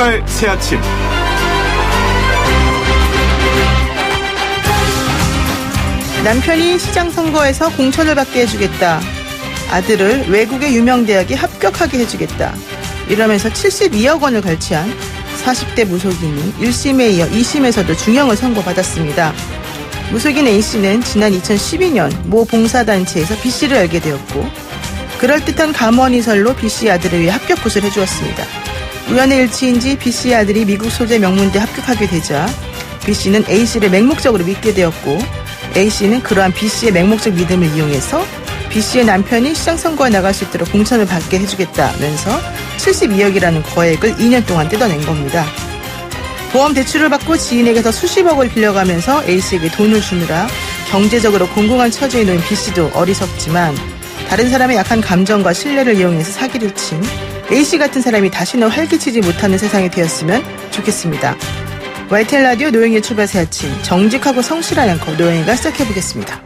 출발 새아침. 남편이 시장 선거에서 공천을 받게 해주겠다. 아들을 외국의 유명 대학에 합격하게 해주겠다. 이러면서 72억 원을 갈취한 40대 무속인이 1심에 이어 2심에서도 중형을 선고받았습니다. 무속인 A씨는 지난 2012년 모 봉사단체에서 B씨를 알게 되었고 그럴듯한 감언이설로 B씨 아들을 위해 합격 굿을 해주었습니다. 우연의 일치인지 B씨 아들이 미국 소재 명문대 합격하게 되자 B씨는 A씨를 맹목적으로 믿게 되었고 A씨는 그러한 B씨의 맹목적 믿음을 이용해서 B씨의 남편이 시장 선거에 나갈 수 있도록 공천을 받게 해주겠다면서 72억이라는 거액을 2년 동안 뜯어낸 겁니다. 보험 대출을 받고 지인에게서 수십억을 빌려가면서 A씨에게 돈을 주느라 경제적으로 공공한 처지에 놓인 B씨도 어리석지만 다른 사람의 약한 감정과 신뢰를 이용해서 사기를 친 A씨 같은 사람이 다시는 활기치지 못하는 세상이 되었으면 좋겠습니다. YTN 라디오 노영희의 출발 새아침, 정직하고 성실한 앵커 노영희가 시작해보겠습니다.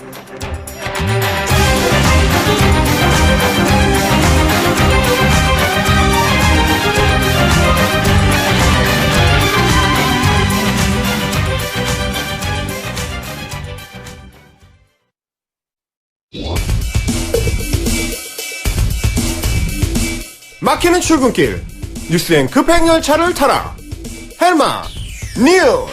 막히는 출근길, 뉴스엔 급행 열차를 타라. 헬마 뉴스.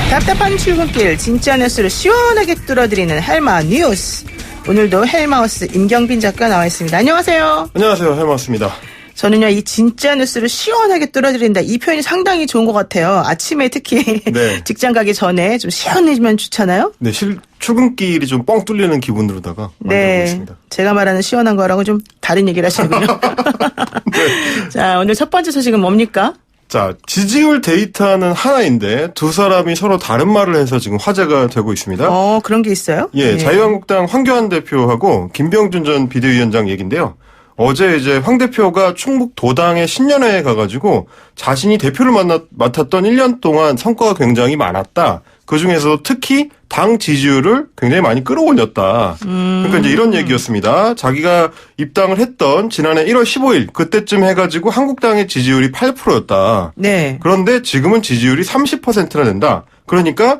답답한 출근길, 진짜 뉴스를 시원하게 뚫어드리는 헬마 뉴스. 오늘도 헬마우스 임경빈 작가 나와 있습니다. 안녕하세요. 안녕하세요, 헬마우스입니다. 저는요, 이 진짜 뉴스를 시원하게 뚫어드린다. 이 표현이 상당히 좋은 것 같아요. 아침에 특히 네. 직장 가기 전에 좀 시원해지면 좋잖아요. 네, 출근길이 좀 뻥 뚫리는 기분으로다가 만들고 있습니다. 제가 말하는 시원한 거랑은 좀 다른 얘기를 하시군요. 네. 자, 오늘 첫 번째 소식은 뭡니까? 자, 지지율 데이터는 하나인데 두 사람이 서로 다른 말을 해서 지금 화제가 되고 있습니다. 그런 게 있어요? 예, 자유한국당 황교안 대표하고 김병준 전 비대위원장 얘긴데요. 어제 이제 황 대표가 충북 도당의 신년회에 가가지고 자신이 대표를 맡았던 1년 동안 성과가 굉장히 많았다. 그중에서 특히 당 지지율을 굉장히 많이 끌어올렸다. 그러니까 이제 이런 얘기였습니다. 자기가 입당을 했던 지난해 1월 15일 그때쯤 해가지고 한국당의 지지율이 8%였다. 네. 그런데 지금은 지지율이 30%나 된다. 그러니까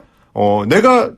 내가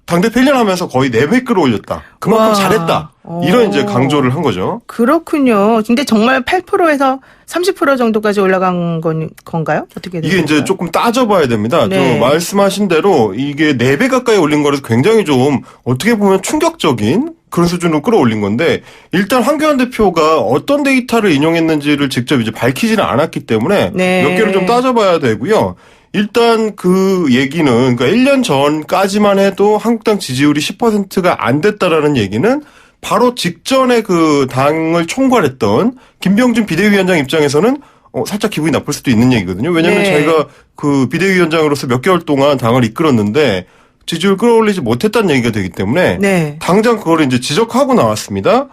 당대표 1년 하면서 거의 4배 끌어올렸다. 그만큼 와. 잘했다. 이런 이제 강조를 한 거죠. 그렇군요. 근데 정말 8%에서 30% 정도까지 올라간 건가요? 어떻게 되는 이게 이제 건가요? 조금 따져봐야 됩니다. 네. 말씀하신 대로 이게 4배 가까이 올린 거라서 굉장히 좀 어떻게 보면 충격적인 그런 수준으로 끌어올린 건데 일단 황교안 대표가 어떤 데이터를 인용했는지를 직접 이제 밝히지는 않았기 때문에 네. 몇 개를 좀 따져봐야 되고요. 일단 그 얘기는 그러니까 1년 전까지만 해도 한국당 지지율이 10%가 안 됐다라는 얘기는 바로 직전에 그 당을 총괄했던 김병준 비대위원장 입장에서는 살짝 기분이 나쁠 수도 있는 얘기거든요. 왜냐하면 네. 자기가 그 비대위원장으로서 몇 개월 동안 당을 이끌었는데 지지율 끌어올리지 못했다는 얘기가 되기 때문에 네. 당장 그거를 이제 지적하고 나왔습니다.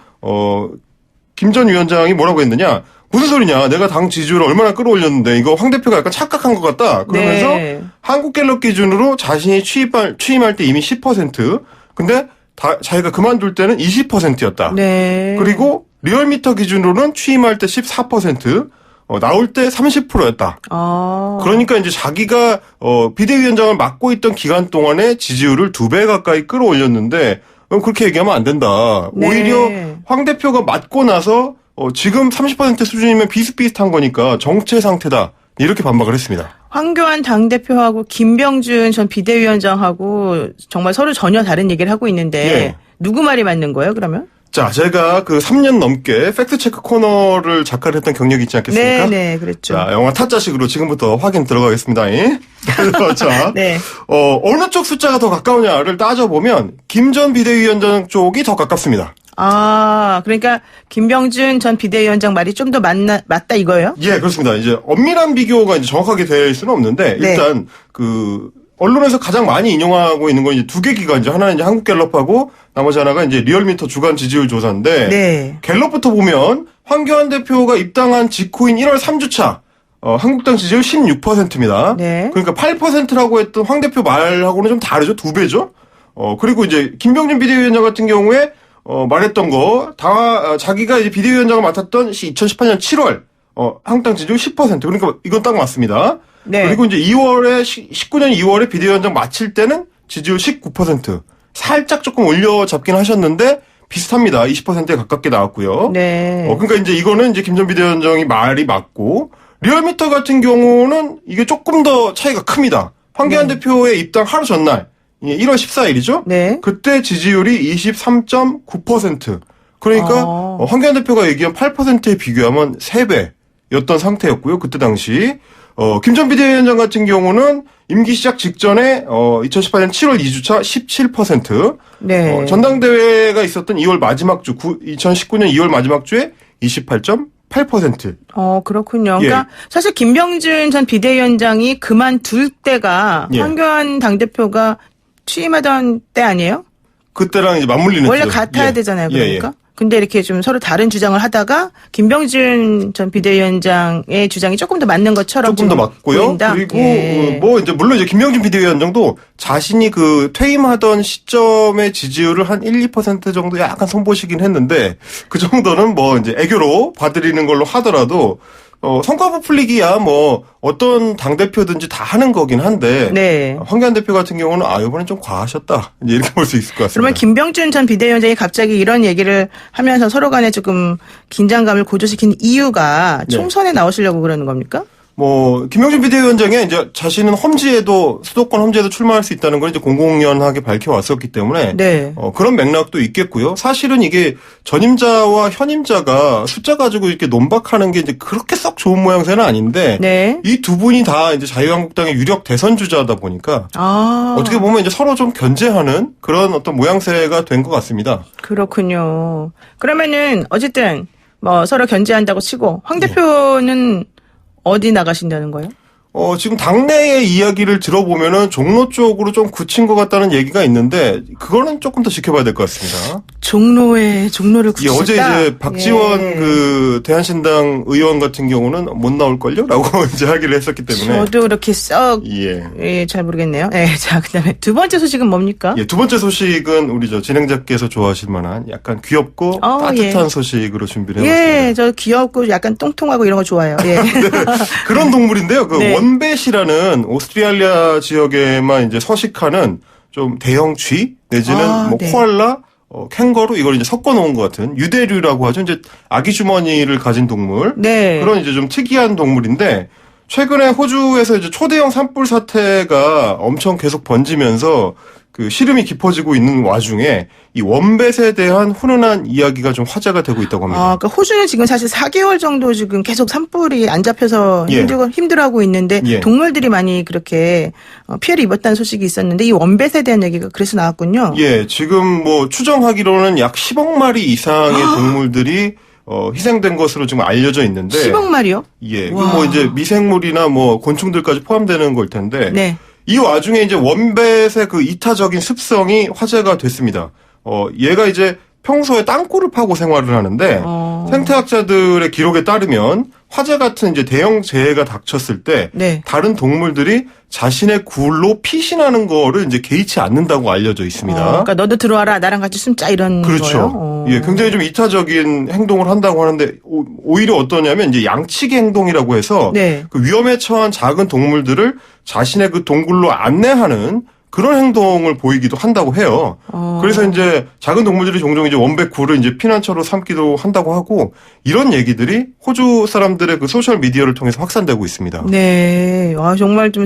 김 전 위원장이 뭐라고 했느냐? 무슨 소리냐? 내가 당 지지율을 얼마나 끌어올렸는데 이거 황 대표가 약간 착각한 것 같다. 그러면서 네. 한국갤럽 기준으로 자신이 취임할 때 이미 10%, 근데 자기가 그만둘 때는 20%였다. 네. 그리고 리얼미터 기준으로는 취임할 때 14%, 나올 때 30%였다. 그러니까 이제 자기가 비대위원장을 맡고 있던 기간 동안에 지지율을 2배 가까이 끌어올렸는데 그렇게 얘기하면 안 된다. 네. 오히려 황 대표가 맡고 나서 지금 30% 수준이면 비슷비슷한 거니까 정체 상태다. 이렇게 반박을 했습니다. 황교안 당대표하고 김병준 전 비대위원장하고 정말 서로 전혀 다른 얘기를 하고 있는데 예. 누구 말이 맞는 거예요, 그러면? 자, 제가 그 3년 넘게 팩트체크 코너를 작가를 했던 경력이 있지 않겠습니까? 네, 그랬죠. 자, 영화 타짜식으로 지금부터 확인 들어가겠습니다. 그래서 자, 네. 어느 쪽 숫자가 더 가까우냐를 따져보면 김 전 비대위원장 쪽이 더 가깝습니다. 그러니까 김병준 전 비대위원장 말이 좀 더 맞다 이거예요? 예, 그렇습니다. 이제 엄밀한 비교가 이제 정확하게 될 수는 없는데 네. 일단 그 언론에서 가장 많이 인용하고 있는 건 이제 두 개 기관이죠. 하나는 이제 한국갤럽하고 나머지 하나가 이제 리얼미터 주간 지지율 조사인데 네. 갤럽부터 보면 황교안 대표가 입당한 직후인 1월 3주차 한국당 지지율 16%입니다. 네. 그러니까 8%라고 했던 황 대표 말하고는 좀 다르죠. 2배죠. 그리고 이제 김병준 비대위원장 같은 경우에 말했던 거 자기가 이제 비대위원장을 맡았던 2018년 7월 한국당 지지율 10%. 그러니까 이건 딱 맞습니다. 네. 그리고 이제 19년 2월에 비대위원장 마칠 때는 지지율 19%. 살짝 조금 올려잡긴 하셨는데 비슷합니다. 20%에 가깝게 나왔고요. 네. 그러니까 이제 이거는 이제 김 전 비대위원장이 말이 맞고 리얼미터 같은 경우는 이게 조금 더 차이가 큽니다. 황교안 대표의 입당 하루 전날 1월 14일이죠. 네. 그때 지지율이 23.9%. 그러니까 황교안 대표가 얘기한 8%에 비교하면 3배였던 상태였고요. 그때 당시 김 전 비대위원장 같은 경우는 임기 시작 직전에 2018년 7월 2주차 17%. 네. 전당대회가 있었던 2월 마지막 주 2019년 2월 마지막 주에 28.8%. 그렇군요. 그러니까 사실 김병준 전 비대위원장이 그만둘 때가 황교안 당대표가 취임하던 때 아니에요? 그때랑 이제 맞물리는 원래 같아야 되잖아요. 그러니까. 근데 이렇게 좀 서로 다른 주장을 하다가 김병준 전 비대위원장의 주장이 조금 더 맞는 것처럼 조금 더 맞고요. 보인다? 그리고 뭐 이제 물론 이제 김병준 비대위원장도 자신이 그 퇴임하던 시점의 지지율을 한 1-2% 정도 약간 선보시긴 했는데 그 정도는 뭐 이제 애교로 봐드리는 걸로 하더라도 성과 부풀리기야 뭐 어떤 당대표든지 다 하는 거긴 한데 네. 황교안 대표 같은 경우는 이번엔 좀 과하셨다. 이제 이렇게 볼 수 있을 것 같습니다. 그러면 김병준 전 비대위원장이 갑자기 이런 얘기를 하면서 서로 간에 조금 긴장감을 고조시킨 이유가 총선에 나오시려고 그러는 겁니까? 뭐 김병준 비대위원장이 이제 자신은 험지에도 수도권 험지에도 출마할 수 있다는 걸 이제 공공연하게 밝혀왔었기 때문에 그런 맥락도 있겠고요. 사실은 이게 전임자와 현임자가 숫자 가지고 이렇게 논박하는 게 이제 그렇게 썩 좋은 모양새는 아닌데 이 두 분이 다 이제 자유한국당의 유력 대선 주자다 보니까 어떻게 보면 이제 서로 좀 견제하는 그런 어떤 모양새가 된 것 같습니다. 그렇군요. 그러면은 어쨌든 뭐 서로 견제한다고 치고 황 대표는 어디 나가신다는 거예요? 지금 당내의 이야기를 들어보면은 종로 쪽으로 좀 굳힌 것 같다는 얘기가 있는데 그거는 조금 더 지켜봐야 될 것 같습니다. 종로를 굳히셨다? 어제 이제 박지원 그 대한신당 의원 같은 경우는 못 나올걸요? 라고 이제 하기를 했었기 때문에. 저도 그렇게 썩, 잘 모르겠네요. 자, 그 다음에 두 번째 소식은 뭡니까? 두 번째 소식은 우리 진행자께서 좋아하실 만한 약간 귀엽고 따뜻한 소식으로 준비를 해봤습니다. 저 귀엽고 약간 똥통하고 이런 거 좋아해요. 네, 그런 동물인데요. 원뱃이라는 오스트레일리아 지역에만 이제 서식하는 좀 대형 쥐 내지는 코알라, 캥거루 이걸 이제 섞어 놓은 것 같은 유대류라고 하죠. 이제 아기 주머니를 가진 동물. 그런 이제 좀 특이한 동물인데 최근에 호주에서 이제 초대형 산불 사태가 엄청 계속 번지면서 그 시름이 깊어지고 있는 와중에 이 원뱃에 대한 훈훈한 이야기가 좀 화제가 되고 있다고 합니다. 그러니까 호주는 지금 사실 4개월 정도 지금 계속 산불이 안 잡혀서 힘들어하고 있는데 동물들이 많이 그렇게 피해를 입었다는 소식이 있었는데 이 원뱃에 대한 얘기가 그래서 나왔군요. 지금 뭐 추정하기로는 약 10억 마리 이상의 동물들이 희생된 것으로 지금 알려져 있는데 10억 마리요? 뭐 이제 미생물이나 뭐 곤충들까지 포함되는 걸 텐데 이 와중에 이제 원뱃의 그 이타적인 습성이 화제가 됐습니다. 얘가 이제 평소에 땅굴을 파고 생활을 하는데 생태학자들의 기록에 따르면 화재 같은 이제 대형 재해가 닥쳤을 때 다른 동물들이 자신의 굴로 피신하는 거를 이제 개의치 않는다고 알려져 있습니다. 그러니까 너도 들어와라, 나랑 같이 숨자 이런 거요. 굉장히 좀 이타적인 행동을 한다고 하는데 오히려 어떠냐면 이제 양치기 행동이라고 해서 그 위험에 처한 작은 동물들을 자신의 그 동굴로 안내하는 그런 행동을 보이기도 한다고 해요. 그래서 이제 작은 동물들이 종종 이제 원뱃 굴을 이제 피난처로 삼기도 한다고 하고 이런 얘기들이 호주 사람들의 그 소셜 미디어를 통해서 확산되고 있습니다. 정말 좀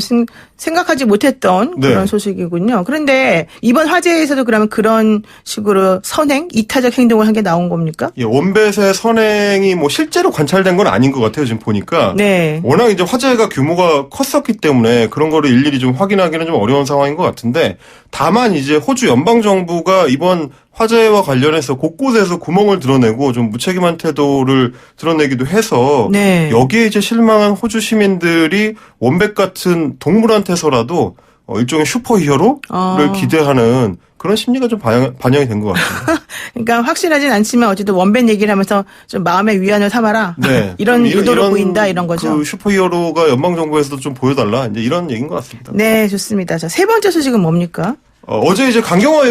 생각하지 못했던 그런 소식이군요. 그런데 이번 화재에서도 그러면 그런 식으로 선행, 이타적 행동을 한 게 나온 겁니까? 원뱃의 선행이 뭐 실제로 관찰된 건 아닌 것 같아요. 지금 보니까. 워낙 이제 화재가 규모가 컸었기 때문에 그런 거를 일일이 좀 확인하기는 좀 어려운 상황인 것 같은데 다만 이제 호주 연방정부가 이번 화재와 관련해서 곳곳에서 구멍을 드러내고 좀 무책임한 태도를 드러내기도 해서 여기에 이제 실망한 호주 시민들이 원뱃 같은 동물한테서라도 일종의 슈퍼히어로를 기대하는 그런 심리가 좀 반영이 된 것 같습니다. 그러니까 확실하진 않지만 어쨌든 원뱃 얘기를 하면서 좀 마음의 위안을 삼아라. 이런 의도로 보인다 이런 거죠. 그 슈퍼히어로가 연방정부에서도 좀 보여달라 이제 이런 얘기인 것 같습니다. 좋습니다. 자, 세 번째 소식은 뭡니까? 어제 이제 강경화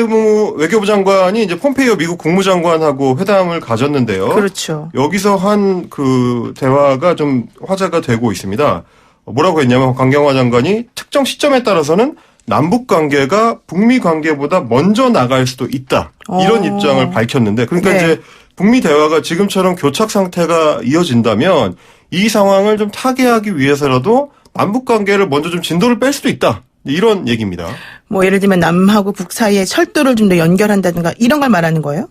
외교부 장관이 이제 폼페이오 미국 국무장관하고 회담을 가졌는데요. 그렇죠. 여기서 한 그 대화가 좀 화제가 되고 있습니다. 뭐라고 했냐면 강경화 장관이 특정 시점에 따라서는 남북 관계가 북미 관계보다 먼저 나갈 수도 있다. 이런 입장을 밝혔는데 그러니까 네. 이제 북미 대화가 지금처럼 교착 상태가 이어진다면 이 상황을 좀 타개하기 위해서라도 남북 관계를 먼저 좀 진도를 뺄 수도 있다. 이런 얘기입니다. 뭐 예를 들면 남하고 북 사이에 철도를 좀 더 연결한다든가 이런 걸 말하는 거예요?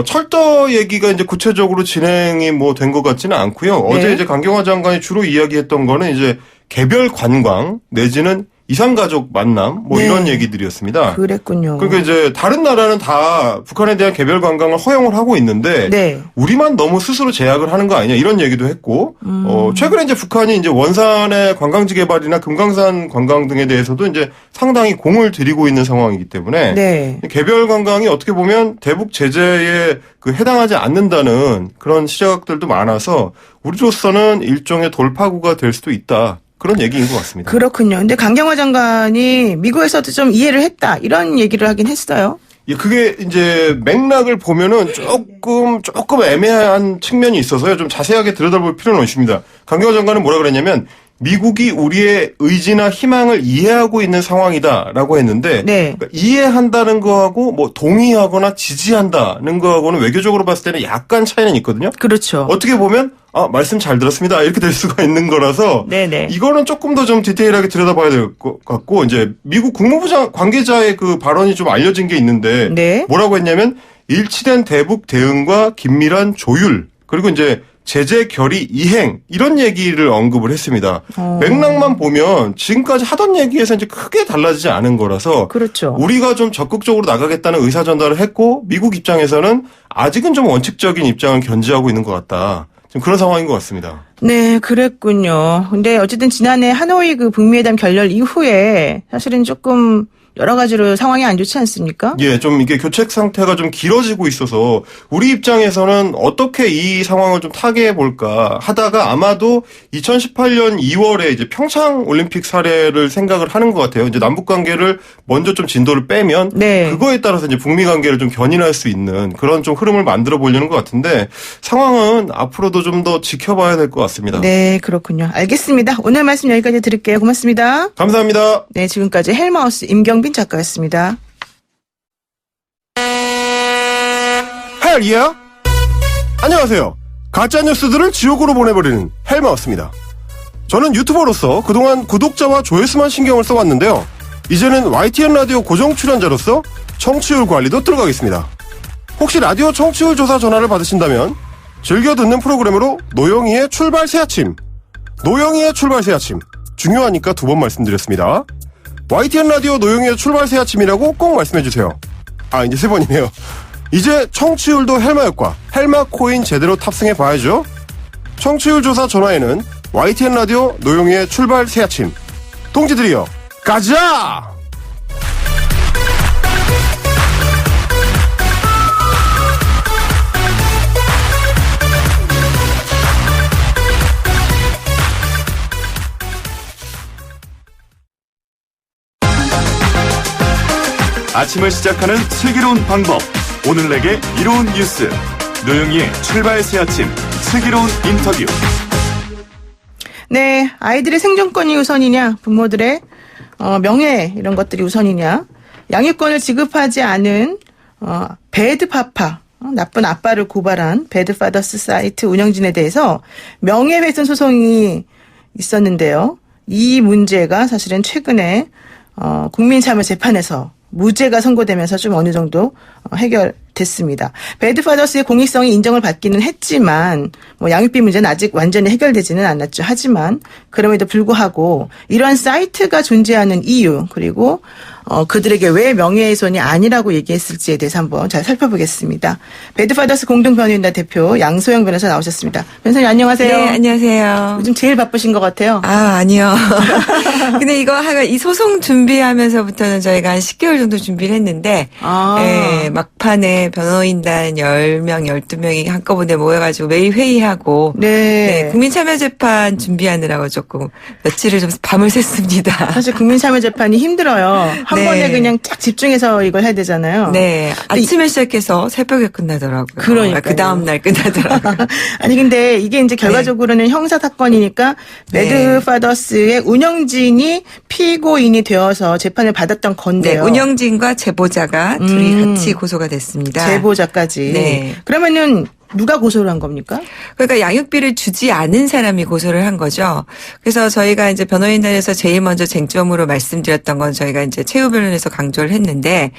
철도 얘기가 이제 구체적으로 진행이 뭐 된 것 같지는 않고요. 네. 어제 이제 강경화 장관이 주로 이야기했던 거는 이제 개별 관광 내지는 이산가족 만남 뭐 네. 이런 얘기들이었습니다. 그랬군요. 그러니까 이제 다른 나라는 다 북한에 대한 개별 관광을 허용을 하고 있는데 네. 우리만 너무 스스로 제약을 하는 거 아니냐 이런 얘기도 했고 최근에 이제 북한이 이제 원산의 관광지 개발이나 금강산 관광 등에 대해서도 이제 상당히 공을 들이고 있는 상황이기 때문에 네. 개별 관광이 어떻게 보면 대북 제재에 그 해당하지 않는다는 그런 시각들도 많아서 우리로서는 일종의 돌파구가 될 수도 있다. 그런 얘기인 것 같습니다. 그렇군요. 근데 강경화 장관이 미국에서도 좀 이해를 했다. 이런 얘기를 하긴 했어요. 예, 그게 이제 맥락을 보면은 조금 애매한 측면이 있어서요. 좀 자세하게 들여다볼 필요는 있습니다. 강경화 장관은 뭐라 그랬냐면 미국이 우리의 의지나 희망을 이해하고 있는 상황이다라고 했는데 네. 그러니까 이해한다는 거하고 뭐 동의하거나 지지한다는 거하고는 외교적으로 봤을 때는 약간 차이는 있거든요. 그렇죠. 어떻게 보면 말씀 잘 들었습니다. 이렇게 될 수가 있는 거라서 네네. 이거는 조금 더 좀 디테일하게 들여다봐야 될 것 같고 이제 미국 국무부 관계자의 그 발언이 좀 알려진 게 있는데 네. 뭐라고 했냐면 일치된 대북 대응과 긴밀한 조율 그리고 이제 제재 결의 이행 이런 얘기를 언급을 했습니다. 맥락만 보면 지금까지 하던 얘기에서 이제 크게 달라지지 않은 거라서 그렇죠. 우리가 좀 적극적으로 나가겠다는 의사 전달을 했고 미국 입장에서는 아직은 좀 원칙적인 입장을 견지하고 있는 것 같다. 지금 그런 상황인 것 같습니다. 네, 그랬군요. 근데 어쨌든 지난해 하노이 그 북미회담 결렬 이후에 사실은 조금 여러 가지로 상황이 안 좋지 않습니까? 예, 좀 이게 교책 상태가 좀 길어지고 있어서 우리 입장에서는 어떻게 이 상황을 좀 타개해 볼까 하다가 아마도 2018년 2월에 이제 평창 올림픽 사례를 생각을 하는 것 같아요. 이제 남북 관계를 먼저 좀 진도를 빼면 네. 그거에 따라서 이제 북미 관계를 좀 견인할 수 있는 그런 좀 흐름을 만들어 보려는 것 같은데 상황은 앞으로도 좀 더 지켜봐야 될 것 같습니다. 네, 그렇군요. 알겠습니다. 오늘 말씀 여기까지 드릴게요. 고맙습니다. 감사합니다. 네, 지금까지 헬마우스 임경빈 작가였습니다. 헬이야? 안녕하세요. 가짜 뉴스들을 지옥으로 보내버리는 헬마우스입니다. 저는 유튜버로서 그동안 구독자와 조회수만 신경을 써왔는데요. 이제는 YTN 라디오 고정 출연자로서 청취율 관리도 들어가겠습니다. 혹시 라디오 청취율 조사 전화를 받으신다면 즐겨 듣는 프로그램으로 노영희의 출발 새아침. 노영희의 출발 새아침. 중요하니까 두 번 말씀드렸습니다. YTN 라디오 노영희의 출발 새아침이라고 꼭 말씀해주세요. 이제 세 번이네요. 이제 청취율도 헬마효과, 헬마 코인 제대로 탑승해봐야죠. 청취율 조사 전화에는 YTN 라디오 노영희의 출발 새아침. 동지들이여, 가자! 아침을 시작하는 슬기로운 방법. 오늘 내게 이로운 뉴스. 노영희의 출발 새 아침. 슬기로운 인터뷰. 네, 아이들의 생존권이 우선이냐, 부모들의 명예 이런 것들이 우선이냐, 양육권을 지급하지 않은 배드파파, 나쁜 아빠를 고발한 배드파더스 사이트 운영진에 대해서 명예훼손 소송이 있었는데요. 이 문제가 사실은 최근에 국민참여재판에서 무죄가 선고되면서 좀 어느 정도 해결됐습니다. 배드파더스의 공익성이 인정을 받기는 했지만 뭐 양육비 문제는 아직 완전히 해결되지는 않았죠. 하지만 그럼에도 불구하고 이러한 사이트가 존재하는 이유 그리고 그들에게 왜 명예훼손이 아니라고 얘기했을지에 대해서 한번 잘 살펴보겠습니다. 배드파더스 공동변호인단 대표 양소영 변호사 나오셨습니다. 변호사님 안녕하세요. 네, 안녕하세요. 요즘 제일 바쁘신 것 같아요. 아니요. 근데 이거 이 소송 준비하면서부터는 저희가 한 10개월 정도 준비를 했는데, 예, 막판에 변호인단 10명, 12명이 한꺼번에 모여가지고 매일 회의하고, 네. 국민참여재판 준비하느라고 조금 며칠을 좀 밤을 샜습니다. 사실 국민참여재판이 힘들어요. 한 네. 번에 그냥 쫙 집중해서 이걸 해야 되잖아요. 네. 아침에 시작해서 새벽에 끝나더라고요. 그러니까요. 그 다음날 끝나더라고요. 아니 근데 이게 이제 결과적으로는 형사 사건이니까 네. 배드파더스의 운영진이 피고인이 되어서 재판을 받았던 네. 건데요. 운영진과 제보자가 둘이 같이 고소가 됐습니다. 제보자까지. 네. 그러면은 누가 고소를 한 겁니까? 그러니까 양육비를 주지 않은 사람이 고소를 한 거죠. 그래서 저희가 이제 변호인단에서 제일 먼저 쟁점으로 말씀드렸던 건 저희가 이제 최후 변론에서 강조를 했는데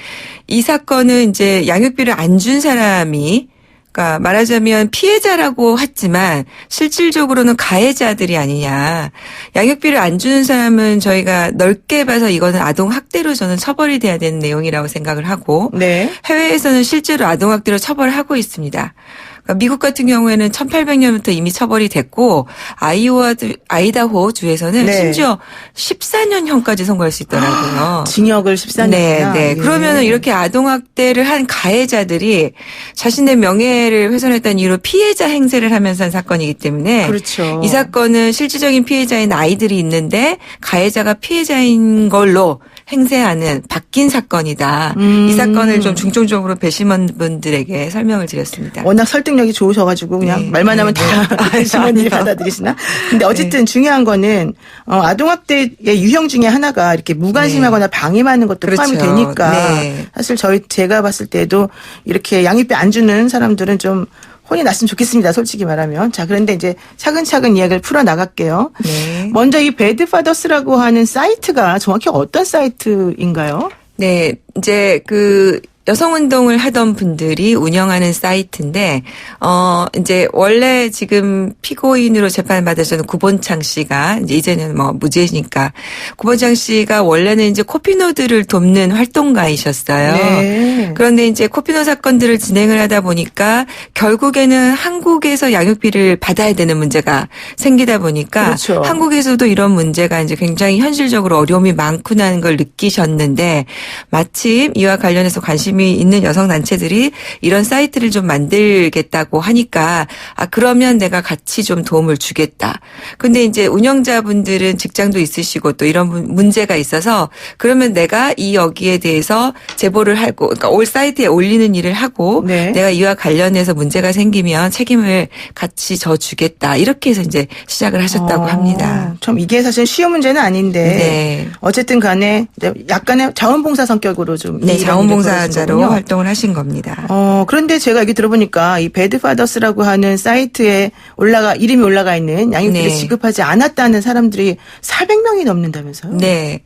이 사건은 이제 양육비를 안 준 사람이 그러니까 말하자면 피해자라고 했지만 실질적으로는 가해자들이 아니냐. 양육비를 안 주는 사람은 저희가 넓게 봐서 이거는 아동학대로 저는 처벌이 돼야 되는 내용이라고 생각을 하고 네. 해외에서는 실제로 아동학대로 처벌하고 있습니다. 그러니까 미국 같은 경우에는 1800년부터 이미 처벌이 됐고 아이다호 주에서는 네. 심지어 14년형까지 선고할 수 있더라고요. 징역을 14년이나. 네, 네. 그러면은 이렇게 아동학대를 한 가해자들이 자신의 명예를 훼손했다는 이유로 피해자 행세를 하면서 한 사건이기 때문에 그렇죠. 이 사건은 실질적인 피해자인 아이들이 있는데 가해자가 피해자인 걸로 행세하는 바뀐 사건이다. 이 사건을 좀 중점적으로 배심원분들에게 설명을 드렸습니다. 워낙 설득력이 좋으셔가지고 그냥 네. 말만 하면 네, 다 네. 시민들이 받아들이시나? 근데 어쨌든 중요한 거는 아동학대의 유형 중에 하나가 이렇게 무관심하거나 방임하는 것도 그렇죠. 포함이 되니까 네. 사실 제가 봤을 때도 이렇게 양육비 안 주는 사람들은 좀 혼이 났으면 좋겠습니다. 솔직히 말하면. 자, 그런데 이제 차근차근 이야기를 풀어나갈게요. 네. 먼저 이 배드파더스라고 하는 사이트가 정확히 어떤 사이트인가요? 네, 이제 여성운동을 하던 분들이 운영하는 사이트인데, 이제 원래 지금 피고인으로 재판을 받으셨던 구본창 씨가, 이제는 뭐 무죄니까, 구본창 씨가 원래는 이제 코피노들을 돕는 활동가이셨어요. 네. 그런데 이제 코피노 사건들을 진행을 하다 보니까 결국에는 한국에서 양육비를 받아야 되는 문제가 생기다 보니까 그렇죠. 한국에서도 이런 문제가 이제 굉장히 현실적으로 어려움이 많구나는 걸 느끼셨는데 마침 이와 관련해서 관심이 있는 여성 단체들이 이런 사이트를 좀 만들겠다고 하니까 그러면 내가 같이 좀 도움을 주겠다. 근데 이제 운영자분들은 직장도 있으시고 또 이런 문제가 있어서 그러면 내가 여기에 대해서 제보를 하고 그러니까 올 사이트에 올리는 일을 하고 네. 내가 이와 관련해서 문제가 생기면 책임을 같이 져주겠다. 이렇게 해서 이제 시작을 하셨다고 합니다. 참 이게 사실 쉬운 문제는 아닌데 네. 어쨌든 간에 약간의 자원봉사 성격으로 좀 네, 이 일이 자원봉사자로 벌어진 거군요. 활동을 하신 겁니다. 그런데 제가 얘기 들어보니까 이 배드파더스라고 하는 사이트에 이름이 올라가 있는 양육비를 네. 지급하지 않았다는 사람들이 400명이 넘는다면서요? 네.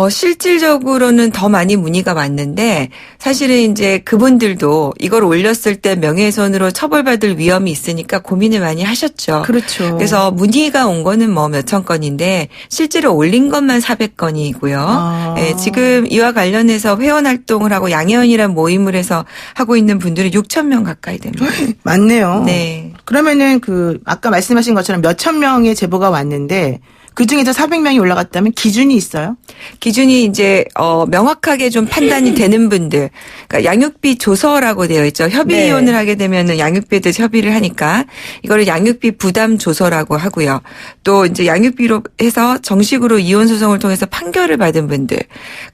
실질적으로는 더 많이 문의가 왔는데 사실은 이제 그분들도 이걸 올렸을 때 명예훼손으로 처벌받을 위험이 있으니까 고민을 많이 하셨죠. 그렇죠. 그래서 문의가 온 거는 뭐 몇천 건인데 실제로 올린 것만 400건이고요. 네, 지금 이와 관련해서 회원 활동을 하고 양혜원이라는 모임을 해서 하고 있는 분들은 6천 명 가까이 됩니다. 맞네요. 네. 그러면은 아까 말씀하신 것처럼 몇천 명의 제보가 왔는데 그 중에서 400명이 올라갔다면 기준이 있어요? 기준이 이제 명확하게 좀 판단이 되는 분들, 그러니까 양육비 조서라고 되어 있죠. 협의 네. 이혼을 하게 되면은 양육비에 대해서 협의를 하니까 이거를 양육비 부담 조서라고 하고요. 또 이제 양육비로 해서 정식으로 이혼 소송을 통해서 판결을 받은 분들,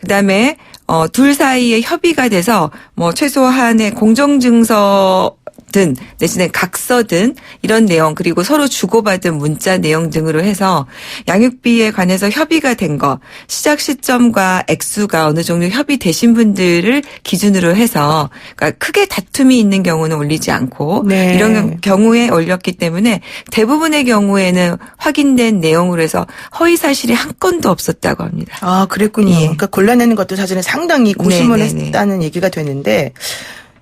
그다음에 둘 사이에 협의가 돼서 뭐 최소한의 공정증서 든 내지는 각서든 이런 내용 그리고 서로 주고받은 문자 내용 등으로 해서 양육비에 관해서 협의가 된 거 시작 시점과 액수가 어느 정도 협의되신 분들을 기준으로 해서 그러니까 크게 다툼이 있는 경우는 올리지 않고 네. 이런 경우에 올렸기 때문에 대부분의 경우에는 확인된 내용으로 해서 허위 사실이 한 건도 없었다고 합니다. 아, 그랬군요. 예. 그러니까 골라내는 것도 사실은 상당히 고심을 네, 네, 했다는 얘기가 되는데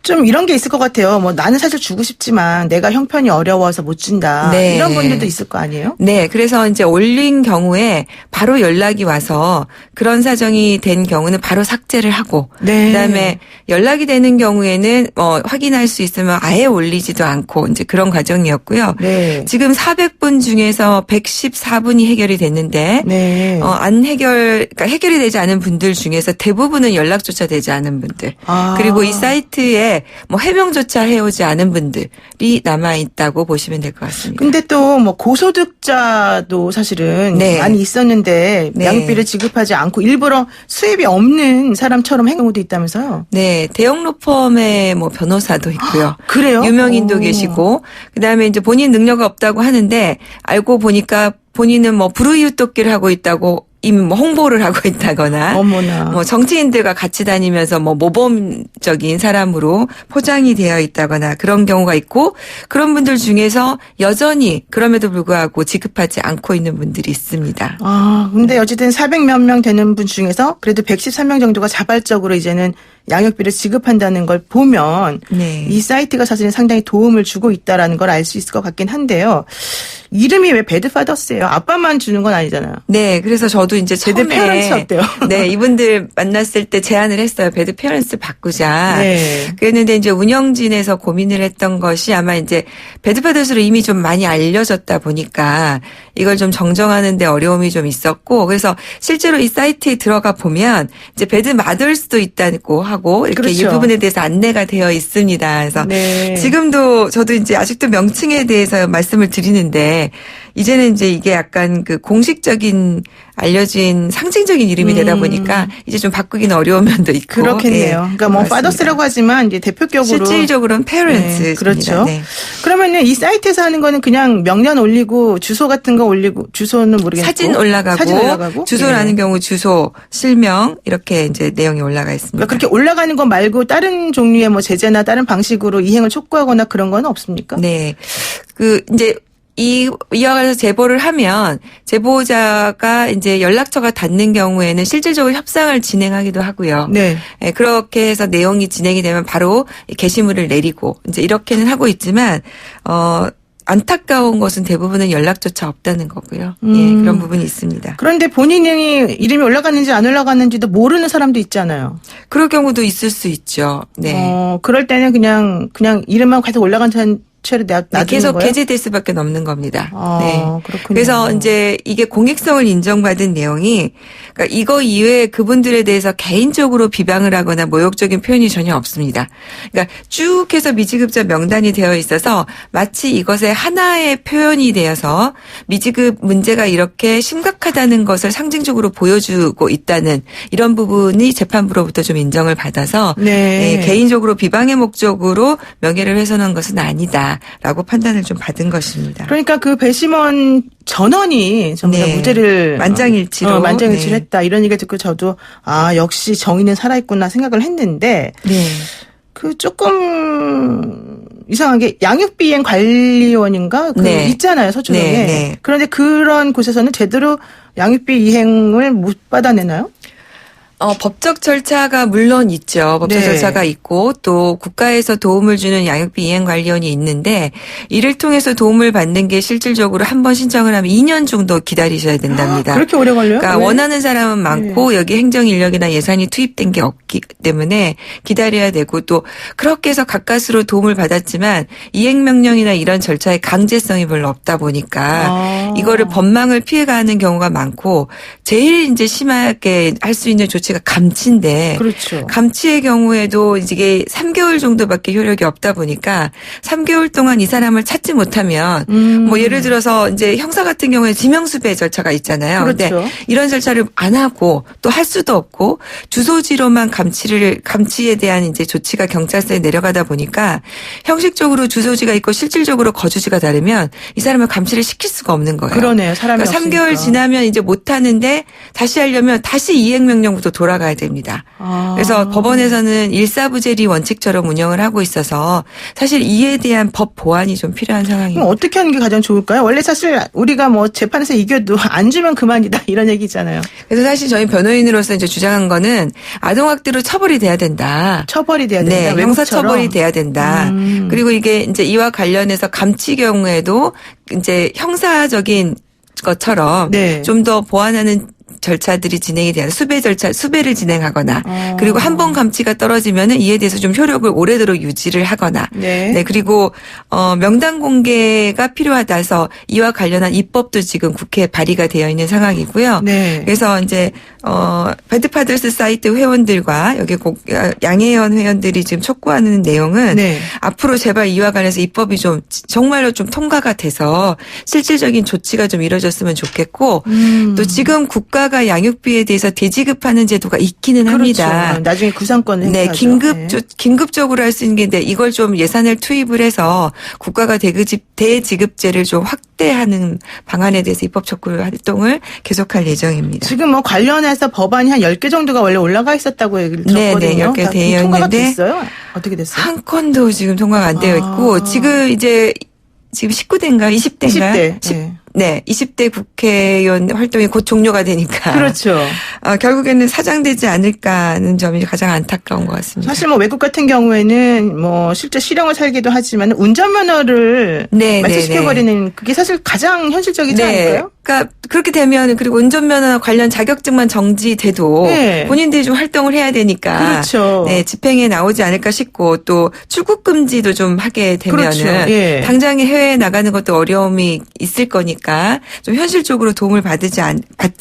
좀 이런 게 있을 것 같아요. 뭐 나는 사실 주고 싶지만 내가 형편이 어려워서 못 준다. 네. 이런 분들도 있을 거 아니에요? 네, 그래서 이제 올린 경우에 바로 연락이 와서 그런 사정이 된 경우는 바로 삭제를 하고 네. 그다음에 연락이 되는 경우에는 확인할 수 있으면 아예 올리지도 않고 이제 그런 과정이었고요. 네. 지금 400분 중에서 114분이 해결이 됐는데 네. 그러니까 해결이 되지 않은 분들 중에서 대부분은 연락조차 되지 않은 분들. 아. 그리고 이 사이트에 있는데 뭐 해명조차 해오지 않은 분들이 남아 있다고 보시면 될 것 같습니다. 근데 또 뭐 고소득자도 사실은 네. 많이 있었는데 네. 양육비를 지급하지 않고 일부러 수입이 없는 사람처럼 행동도 있다면서요? 네, 대형 로펌의 뭐 변호사도 있고요. 그래요? 유명인도 오. 계시고, 그다음에 이제 본인 능력이 없다고 하는데 알고 보니까 본인은 뭐 불우이웃돕기를 하고 있다고 이미 뭐 홍보를 하고 있다거나, 어머나. 뭐 정치인들과 같이 다니면서 뭐 모범적인 사람으로 포장이 되어 있다거나 그런 경우가 있고, 그런 분들 중에서 여전히 그럼에도 불구하고 지급하지 않고 있는 분들이 있습니다. 아, 근데 어쨌든 400몇 명 되는 분 중에서 그래도 113명 정도가 자발적으로 이제는 양육비를 지급한다는 걸 보면 네. 이 사이트가 사실은 상당히 도움을 주고 있다라는 걸 알 수 있을 것 같긴 한데요. 이름이 왜 배드파더스예요? 아빠만 주는 건 아니잖아요. 네, 그래서 저도 이제 배드 처음에 페어런스 어때요? 네, 이분들 만났을 때 제안을 했어요. 배드 페어런스 바꾸자. 네. 그랬는데 이제 운영진에서 고민을 했던 것이 아마 이제 배드 페어런스로 이미 좀 많이 알려졌다 보니까 이걸 좀 정정하는데 어려움이 좀 있었고, 그래서 실제로 이 사이트에 들어가 보면 이제 배드 마더스도 있다고 하고 이렇게 그렇죠. 이 부분에 대해서 안내가 되어 있습니다. 그래서 네. 지금도 저도 이제 아직도 명칭에 대해서 말씀을 드리는데 이제는 이제 이게 약간 그 공식적인 알려진 상징적인 이름이 되다 보니까 이제 좀 바꾸기는 어려운 면도 있고. 그렇겠네요. 예, 그러니까 뭐 그렇습니다. 파더스라고 하지만 이제 대표격으로 실질적으로는 페런츠. 네, 그렇죠. 그러면은 이 사이트에서 하는 거는 그냥 명단 올리고 주소 같은 거 올리고 주소는 모르겠고 사진 올라가고 주소라는 예. 경우 주소, 실명 이렇게 이제 내용이 올라가 있습니다. 그러니까 그렇게 올라가는 거 말고 다른 종류의 뭐 제재나 다른 방식으로 이행을 촉구하거나 그런 건 없습니까? 네. 그 이제 이와 관해서 제보를 하면 제보자가 이제 연락처가 닿는 경우에는 실질적으로 협상을 진행하기도 하고요. 네. 예, 그렇게 해서 내용이 진행이 되면 바로 게시물을 내리고 이제 이렇게는 하고 있지만 안타까운 것은 대부분은 연락조차 없다는 거고요. 예, 그런 부분이 있습니다. 그런데 본인이 이름이 올라갔는지 안 올라갔는지도 모르는 사람도 있잖아요. 그럴 경우도 있을 수 있죠. 네. 그럴 때는 그냥 이름만 계속 올라간 채로 놔두는 계속 거예요? 게재될 수밖에 없는 겁니다. 아, 네. 그렇군요. 그래서 이제 이게 공익성을 인정받은 내용이 그러니까 이거 이외에 그분들에 대해서 개인적으로 비방을 하거나 모욕적인 표현이 전혀 없습니다. 그러니까 쭉 해서 미지급자 명단이 되어 있어서 마치 이것의 하나의 표현이 되어서 미지급 문제가 이렇게 심각하다는 것을 상징적으로 보여주고 있다는 이런 부분이 재판부로부터 좀 인정을 받아서 네. 개인적으로 비방의 목적으로 명예를 훼손한 것은 아니다라고 판단을 좀 받은 것입니다. 그러니까 그 배심원 전원이 전부 다 네. 무죄를 만장일치로. 만장일치를 네. 했다 이런 얘기 듣고 저도 역시 정의는 살아있구나 생각을 했는데 네. 그 조금 이상하게 양육비행 관리원인가 네. 있잖아요 서초동에. 네, 네. 그런데 그런 곳에서는 제대로 양육비 이행을 못 받아내나요? 법적 절차가 물론 있죠. 법적 네. 절차가 있고 또 국가에서 도움을 주는 양육비 이행관리원이 있는데 이를 통해서 도움을 받는 게 실질적으로 한 번 신청을 하면 2년 정도 기다리셔야 된답니다. 그렇게 오래 걸려요? 그러니까 왜? 원하는 사람은 많고 여기 행정 인력이나 예산이 투입된 게 없기 때문에 기다려야 되고 또 그렇게 해서 가까스로 도움을 받았지만 이행 명령이나 이런 절차의 강제성이 별로 없다 보니까 이거를 법망을 피해가는 경우가 많고 제일 이제 심하게 할 수 있는 조치가 감치인데 그렇죠. 감치의 경우에도 이게 3개월 정도밖에 효력이 없다 보니까 3개월 동안 이 사람을 찾지 못하면 뭐 예를 들어서 이제 형사 같은 경우에 지명수배 절차가 있잖아요. 그렇죠. 근데 이런 절차를 안 하고 또 할 수도 없고 주소지로만 감치에 대한 이제 조치가 경찰서에 내려가다 보니까 형식적으로 주소지가 있고 실질적으로 거주지가 다르면 이 사람을 감치를 시킬 수가 없는 거예요. 그러네요. 사람이 그러니까 3개월 없으니까. 지나면 이제 못 하는데 다시 하려면 다시 이행명령부터 돌아가야 됩니다. 그래서 법원에서는 일사부재리 원칙처럼 운영을 하고 있어서 사실 이에 대한 법 보완이 좀 필요한 상황입니다. 그럼 어떻게 하는 게 가장 좋을까요? 원래 사실 우리가 뭐 재판에서 이겨도 안 주면 그만이다 이런 얘기잖아요. 그래서 사실 저희 변호인으로서 이제 주장한 거는 아동학대로 처벌이 돼야 된다. 처벌이 돼야 된다. 네, 외국처럼. 형사처벌이 돼야 된다. 그리고 이게 이제 이와 관련해서 감치 경우에도 이제 형사적인 것처럼 네. 좀 더 보완하는 절차들이 진행이 돼야 수배를 진행하거나 그리고 한 번 감치가 떨어지면은 이에 대해서 좀 효력을 오래도록 유지를 하거나 네. 그리고 명단 공개가 필요하다 해서 이와 관련한 입법도 지금 국회에 발의가 되어 있는 상황이고요. 네. 그래서 이제 배드파더스 사이트 회원들과 여기 양혜연 회원들이 지금 촉구하는 내용은 네. 앞으로 제발 이와 관해서 입법이 좀 정말로 좀 통과가 돼서 실질적인 조치가 좀 이뤄졌으면 좋겠고 또 지금 국가가 양육비에 대해서 대지급하는 제도가 있기는 합니다. 그렇죠. 나중에 구상권을 네, 행사하죠. 긴급적으로 할 수 있는 게 있는데 이걸 좀 예산을 투입을 해서 국가가 대지급제를 좀 확대하는 방안에 대해서 입법 촉구 활동을 계속할 예정입니다. 지금 뭐 관련해서 법안이 한 10개 정도가 원래 올라가 있었다고 얘기를 들었거든요. 네, 10개 다 되어 통과가 있는데 됐어요? 어떻게 됐어요? 한 건도 지금 통과가 안 되어 있고 지금 19대인가요? 20대인가요? 20대. 네. 네, 20대 국회의원 활동이 곧 종료가 되니까. 그렇죠. 결국에는 사장되지 않을까 하는 점이 가장 안타까운 것 같습니다. 사실 뭐 외국 같은 경우에는 뭐 실제 실형을 살기도 하지만 운전면허를 네, 말소시켜버리는 그게 사실 가장 현실적이지 않을까요? 그러니까 그렇게 되면 그리고 운전면허 관련 자격증만 정지돼도 네. 본인들이 좀 활동을 해야 되니까 그렇죠. 네, 집행에 나오지 않을까 싶고 또 출국 금지도 좀 하게 되면은 그렇죠. 예. 당장에 해외에 나가는 것도 어려움이 있을 거니까 좀 현실적으로 도움을 받지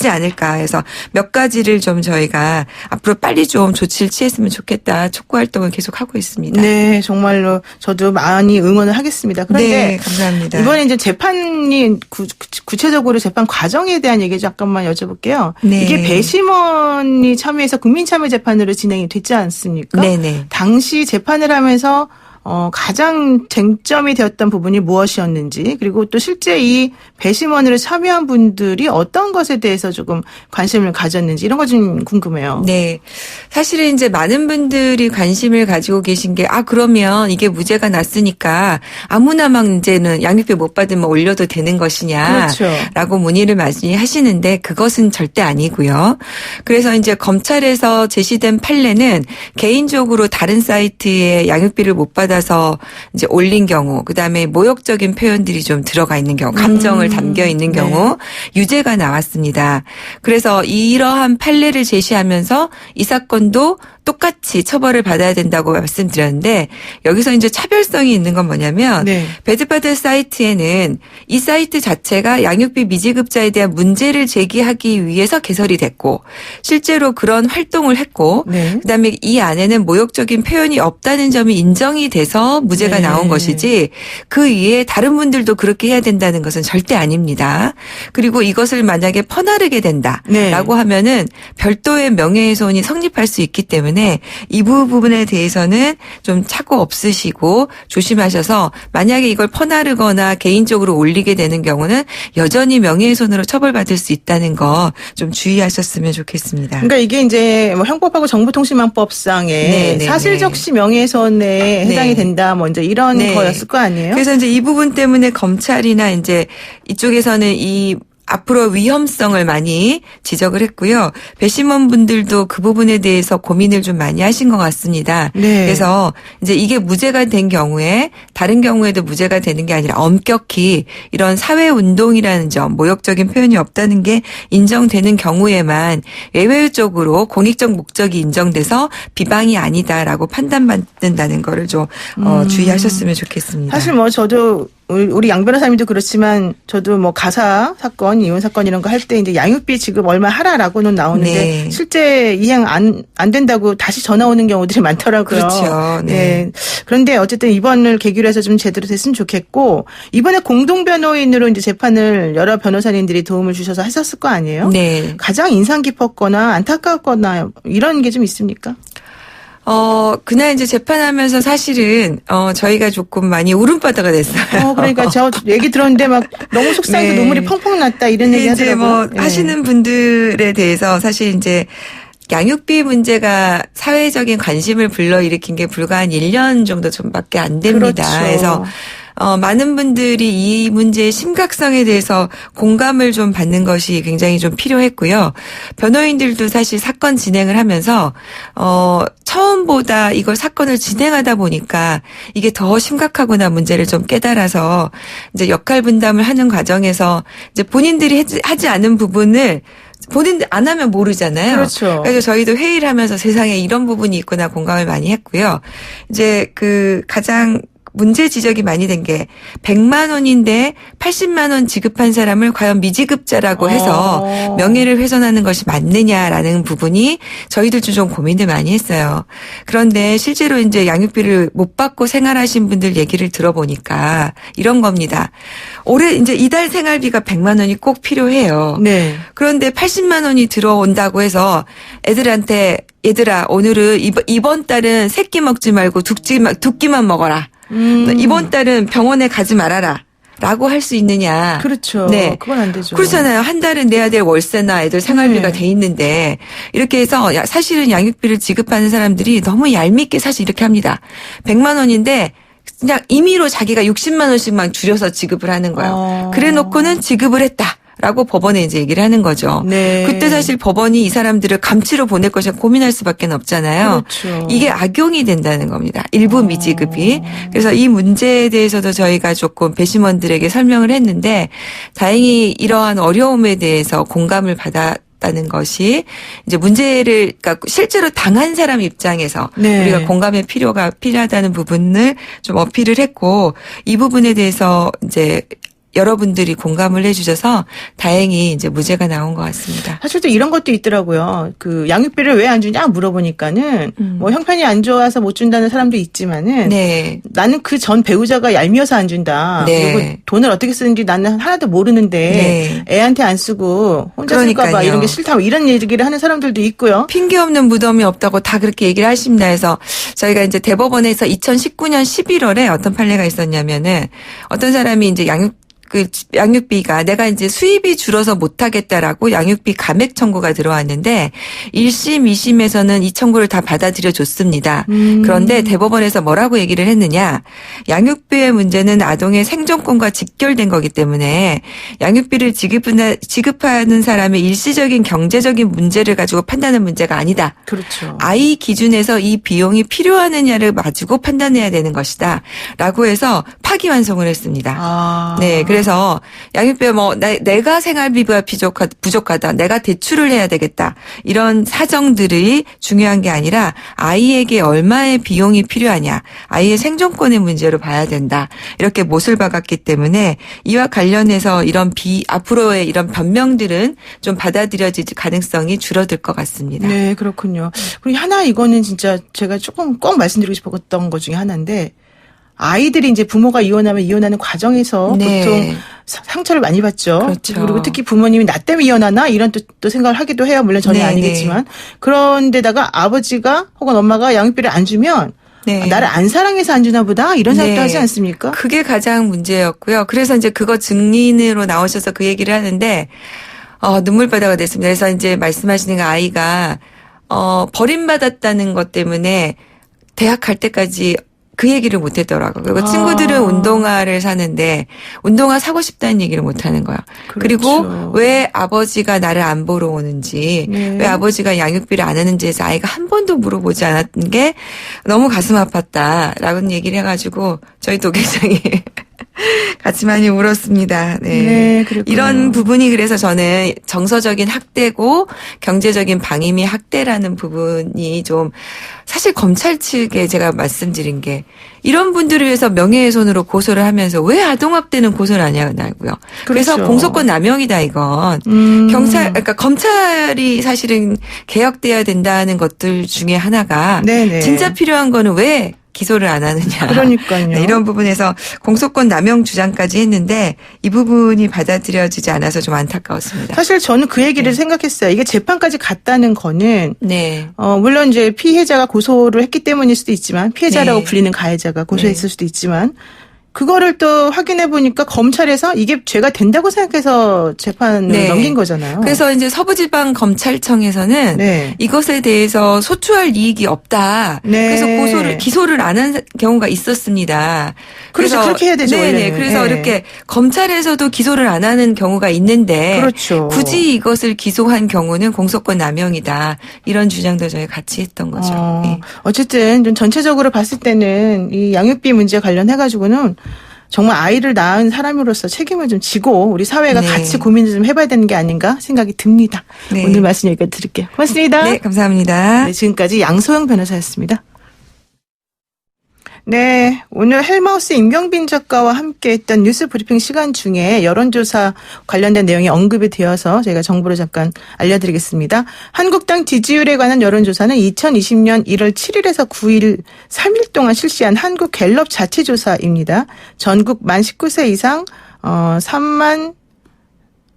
않을까 해서 몇 가지를 좀 저희가 앞으로 빨리 좀 조치를 취했으면 좋겠다 촉구 활동을 계속 하고 있습니다. 네, 정말로 저도 많이 응원을 하겠습니다. 그런데 네, 감사합니다. 이번에 이제 재판이 구체적으로 재판 과정에 대한 얘기 잠깐만 여쭤볼게요. 네. 이게 배심원이 참여해서 국민참여재판으로 진행이 됐지 않습니까? 네네. 당시 재판을 하면서 가장 쟁점이 되었던 부분이 무엇이었는지 그리고 또 실제 이 배심원으로 참여한 분들이 어떤 것에 대해서 조금 관심을 가졌는지 이런 거 좀 궁금해요. 네. 사실은 이제 많은 분들이 관심을 가지고 계신 게 그러면 이게 무죄가 났으니까 아무나 막 이제는 양육비 못 받으면 올려도 되는 것이냐. 그렇죠. 라고 문의를 많이 하시는데 그것은 절대 아니고요. 그래서 이제 검찰에서 제시된 판례는 개인적으로 다른 사이트에 양육비를 못 받아서 이제 올린 경우, 그다음에 모욕적인 표현들이 좀 들어가 있는 경우, 감정을 담겨 있는 경우 유죄가 나왔습니다. 그래서 이러한 판례를 제시하면서 이 사건도 똑같이 처벌을 받아야 된다고 말씀드렸는데 여기서 이제 차별성이 있는 건 뭐냐면 배드파더 사이트에는 이 사이트 자체가 양육비 미지급자에 대한 문제를 제기하기 위해서 개설이 됐고 실제로 그런 활동을 했고 그다음에 이 안에는 모욕적인 표현이 없다는 점이 인정이 돼서 무죄가 나온 것이지 그 위에 다른 분들도 그렇게 해야 된다는 것은 절대 아닙니다. 그리고 이것을 만약에 퍼나르게 된다라고 하면은 별도의 명예훼손이 성립할 수 있기 때문에 이 부분에 대해서는 좀 착오 없으시고 조심하셔서 만약에 이걸 퍼나르거나 개인적으로 올리게 되는 경우는 여전히 명예훼손으로 처벌받을 수 있다는 거 좀 주의하셨으면 좋겠습니다. 그러니까 이게 이제 뭐 형법하고 정보통신망법상에 사실적시 명예훼손에 해당이 된다 뭐 이제 이런 거였을 거 아니에요? 그래서 이제 이 부분 때문에 검찰이나 이제 이쪽에서는 이 앞으로 위험성을 많이 지적을 했고요. 배심원 분들도 그 부분에 대해서 고민을 좀 많이 하신 것 같습니다. 그래서 이제 이게 무죄가 된 경우에 다른 경우에도 무죄가 되는 게 아니라 엄격히 이런 사회운동이라는 점, 모욕적인 표현이 없다는 게 인정되는 경우에만 예외적으로 공익적 목적이 인정돼서 비방이 아니다라고 판단받는다는 거를 좀 주의하셨으면 좋겠습니다. 사실 뭐 저도 우리 양 변호사님도 그렇지만 저도 뭐 가사 사건, 이혼 사건 이런 거 할 때 이제 양육비 지급 얼마 하라라고는 나오는데 실제 이행 안 된다고 다시 전화 오는 경우들이 많더라고요. 그렇죠. 네. 그런데 어쨌든 이번을 계기로 해서 좀 제대로 됐으면 좋겠고 이번에 공동 변호인으로 이제 재판을 여러 변호사님들이 도움을 주셔서 하셨을 거 아니에요? 가장 인상 깊었거나 안타까웠거나 이런 게 좀 있습니까? 그날 이제 재판하면서 사실은, 저희가 조금 많이 울음바다가 됐어요. 그러니까 저 얘기 들었는데 막 너무 속상해서 눈물이 펑펑 났다 이런 얘기 하더라고요. 이제 하시는 분들에 대해서 사실 이제 양육비 문제가 사회적인 관심을 불러일으킨 게 불과 한 1년 정도 좀밖에 안 됩니다. 그래서 많은 분들이 이 문제의 심각성에 대해서 공감을 좀 받는 것이 굉장히 좀 필요했고요. 변호인들도 사실 사건 진행을 하면서 처음보다 이걸 사건을 진행하다 보니까 이게 더 심각하구나 문제를 좀 깨달아서 이제 역할 분담을 하는 과정에서 이제 본인들이 하지 않은 부분을 본인들 안 하면 모르잖아요. 그렇죠. 그래서 저희도 회의를 하면서 세상에 이런 부분이 있구나 공감을 많이 했고요. 이제 가장 문제 지적이 많이 된 게 100만 원인데 80만 원 지급한 사람을 과연 미지급자라고 해서 명예를 훼손하는 것이 맞느냐라는 부분이 저희들 좀 고민을 많이 했어요. 그런데 실제로 이제 양육비를 못 받고 생활하신 분들 얘기를 들어보니까 이런 겁니다. 올해 이제 이달 생활비가 100만 원이 꼭 필요해요. 네. 그런데 80만 원이 들어온다고 해서 애들한테 얘들아 오늘은 이번 달은 새끼 먹지 말고 두끼만 먹어라. 이번 달은 병원에 가지 말아라. 라고 할 수 있느냐. 그렇죠. 네. 그건 안 되죠. 그렇잖아요. 한 달은 내야 될 월세나 애들 생활비가 돼 있는데 이렇게 해서 사실은 양육비를 지급하는 사람들이 너무 얄밉게 사실 이렇게 합니다. 100만 원인데 그냥 임의로 자기가 60만 원씩만 줄여서 지급을 하는 거예요. 그래 놓고는 지급을 했다. 라고 법원에 이제 얘기를 하는 거죠. 네. 그때 사실 법원이 이 사람들을 감치로 보낼 것이 고민할 수밖에 없잖아요. 그렇죠. 이게 악용이 된다는 겁니다. 일부 미지급이. 그래서 이 문제에 대해서도 저희가 조금 배심원들에게 설명을 했는데 다행히 이러한 어려움에 대해서 공감을 받았다는 것이 이제 문제를 그러니까 실제로 당한 사람 입장에서 네. 우리가 공감의 필요가 필요하다는 부분을 좀 어필을 했고 이 부분에 대해서 이제 여러분들이 공감을 해주셔서 다행히 이제 무죄가 나온 것 같습니다. 사실 또 이런 것도 있더라고요. 그 양육비를 왜 안 주냐 물어보니까는 뭐 형편이 안 좋아서 못 준다는 사람도 있지만은 네. 나는 그 전 배우자가 얄미워서 안 준다. 네. 그리고 돈을 어떻게 쓰는지 나는 하나도 모르는데 애한테 안 쓰고 혼자 쓸까 봐 그러니까요. 이런 게 싫다고 이런 얘기를 하는 사람들도 있고요. 핑계 없는 무덤이 없다고 다 그렇게 얘기를 하십니다 해서 저희가 이제 대법원에서 2019년 11월에 어떤 판례가 있었냐면은 어떤 사람이 이제 양육비가 내가 이제 수입이 줄어서 못하겠다라고 양육비 감액 청구가 들어왔는데 1심, 2심에서는 이 청구를 다 받아들여 줬습니다. 그런데 대법원에서 뭐라고 얘기를 했느냐. 양육비의 문제는 아동의 생존권과 직결된 거기 때문에 양육비를 지급하는 사람의 일시적인 경제적인 문제를 가지고 판단하는 문제가 아니다. 그렇죠. 아이 기준에서 이 비용이 필요하느냐를 가지고 판단해야 되는 것이다. 라고 해서 파기환송을 했습니다. 네. 그래서 양육비 내가 생활비가 부족하다. 내가 대출을 해야 되겠다. 이런 사정들이 중요한 게 아니라 아이에게 얼마의 비용이 필요하냐. 아이의 생존권의 문제로 봐야 된다. 이렇게 못을 박았기 때문에 이와 관련해서 이런 앞으로의 이런 변명들은 좀 받아들여질 가능성이 줄어들 것 같습니다. 네, 그렇군요. 그리고 하나 이거는 진짜 제가 조금 꼭 말씀드리고 싶었던 것 중에 하나인데 아이들이 이제 부모가 이혼하면 이혼하는 과정에서 네. 보통 상처를 많이 받죠. 그렇죠. 그리고 특히 부모님이 나 때문에 이혼하나 이런 또 생각을 하기도 해요. 물론 저는 네, 아니겠지만. 네. 그런데다가 아버지가 혹은 엄마가 양육비를 안 주면 네. 나를 안 사랑해서 안 주나 보다 이런 생각도 하지 않습니까? 그게 가장 문제였고요. 그래서 이제 그거 증인으로 나오셔서 그 얘기를 하는데 눈물바다가 됐습니다. 그래서 이제 말씀하시는 아이가 버림받았다는 것 때문에 대학 갈 때까지 그 얘기를 못 했더라고요. 그리고 친구들은 운동화를 사는데 운동화 사고 싶다는 얘기를 못 하는 거야. 그렇죠. 그리고 왜 아버지가 나를 안 보러 오는지, 네. 왜 아버지가 양육비를 안 하는지 해서 아이가 한 번도 물어보지 않았던 게 너무 가슴 아팠다라는 얘기를 해가지고 저희도 굉장히 같이 많이 울었습니다. 네. 네, 그렇군요. 이런 부분이 그래서 저는 정서적인 학대고 경제적인 방임이 학대라는 부분이 좀 사실 검찰 측에 제가 말씀드린 게 이런 분들을 위해서 명예훼손으로 고소를 하면서 왜 아동학대는 고소를 안 하냐고요. 그래서 그렇죠. 공소권 남용이다 이건. 그러니까 검찰이 사실은 개혁돼야 된다는 것들 중에 하나가 네네. 진짜 필요한 거는 왜 기소를 안 하느냐. 그러니까요. 네, 이런 부분에서 공소권 남용 주장까지 했는데 이 부분이 받아들여지지 않아서 좀 안타까웠습니다. 사실 저는 그 얘기를 생각했어요. 이게 재판까지 갔다는 거는 네. 물론 이제 피해자가 고소를 했기 때문일 수도 있지만 피해자라고 네. 불리는 가해자가 고소했을 수도 있지만 그거를 또 확인해 보니까 검찰에서 이게 죄가 된다고 생각해서 재판을 네. 넘긴 거잖아요. 그래서 이제 서부지방검찰청에서는 네. 이것에 대해서 소추할 이익이 없다. 네. 그래서 기소를 안 한 경우가 있었습니다. 그래서 그렇게 해야 되죠, 네네. 원래는. 그래서 네. 이렇게 검찰에서도 기소를 안 하는 경우가 있는데 그렇죠. 굳이 이것을 기소한 경우는 공소권 남용이다. 이런 주장도 저희 같이 했던 거죠. 네. 어쨌든 좀 전체적으로 봤을 때는 이 양육비 문제 관련해 가지고는 정말 아이를 낳은 사람으로서 책임을 좀 지고 우리 사회가 네. 같이 고민을 좀 해봐야 되는 게 아닌가 생각이 듭니다. 네. 오늘 말씀 여기까지 드릴게요. 고맙습니다. 네, 감사합니다. 네, 지금까지 양소영 변호사였습니다. 네, 오늘 헬마우스 임경빈 작가와 함께했던 뉴스 브리핑 시간 중에 여론조사 관련된 내용이 언급이 되어서 저희가 정보를 잠깐 알려드리겠습니다. 한국당 지지율에 관한 여론조사는 2020년 1월 7일에서 9일 3일 동안 실시한 한국갤럽 자체조사입니다. 전국 만 19세 이상 30만